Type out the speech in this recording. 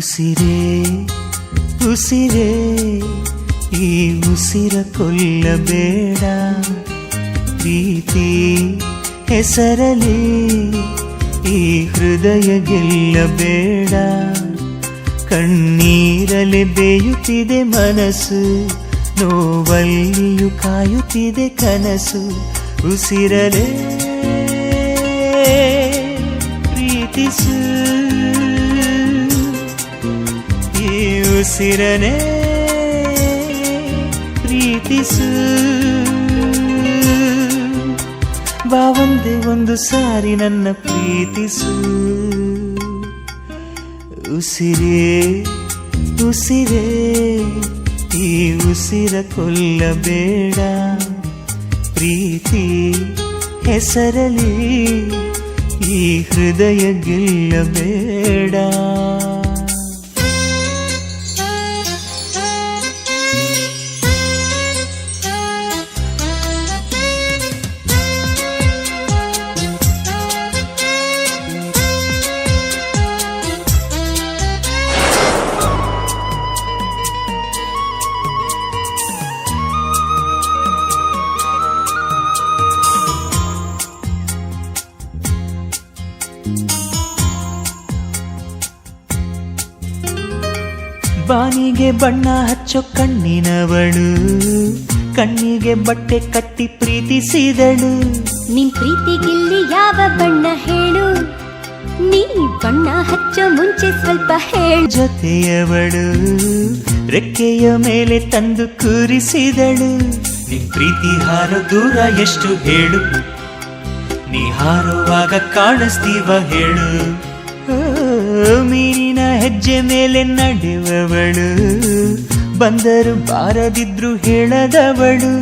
ಉಸಿರೇ ಉಸಿರೇ ಈ ಉಸಿರ ಕೊಲ್ಲಬೇಡ, ಪ್ರೀತಿ ಹೆಸರಲಿ ಈ ಹೃದಯ ಗೆಲ್ಲಬೇಡ. ಕಣ್ಣೀರಲೆ ಬೇಯುತ್ತಿದೆ ಮನಸ್ಸು, ನೋವಲ್ಲಿಯೂ ಕಾಯುತ್ತಿದೆ ಕನಸು. ಉಸಿರಲೇ ಪ್ರೀತಿಸು, ಈ ಉಸಿರನೇ ಪ್ರೀತಿಸು. ಬಾ ಒಂದೇ ಒಂದು ಸಾರಿ ನನ್ನ ಪ್ರೀತಿಸು. ಉಸಿರೇ ಉಸಿರೇ ಈ ಉಸಿರ ಕೊಲ್ಲಬೇಡ, ಪ್ರೀತಿ ಹೆಸರಲಿ ಈ ಹೃದಯ ಗೆಲ್ಲಬೇಡ. ಬಾನಿಗೆ ಬಣ್ಣ ಹಚ್ಚೋ ಕಣ್ಣಿನವಳು, ಕಣ್ಣಿಗೆ ಬಟ್ಟೆ ಕಟ್ಟಿ ಪ್ರೀತಿಸಿದಳು. ನಿನ್ ಪ್ರೀತಿಗಿಲ್ಲಿ ಯಾವ ಬಣ್ಣ ಹೇಳು, ನೀ ಬಣ್ಣ ಹಚ್ಚೋ ಮುಂಚೆ ಸ್ವಲ್ಪ ಹೇಳು. ಜೊತೆಯವಳು ರೆಕ್ಕೆಯ ಮೇಲೆ ತಂದು ಕೂರಿಸಿದಳು. ನಿನ್ ಪ್ರೀತಿ ಹಾರೋ ದೂರ ಎಷ್ಟು ಹೇಳು, ನೀ ಹಾರುವಾಗ ಕಾಣಿಸ್ತೀವ ಹೇಳು. ಮೀನಿನ ಹೆಜ್ಜೆ ಮೇಲೆ ನಡೆಯುವವಳು, ಬಂದರು ಬಾರದಿದ್ರು ಹೇಳದವಳು.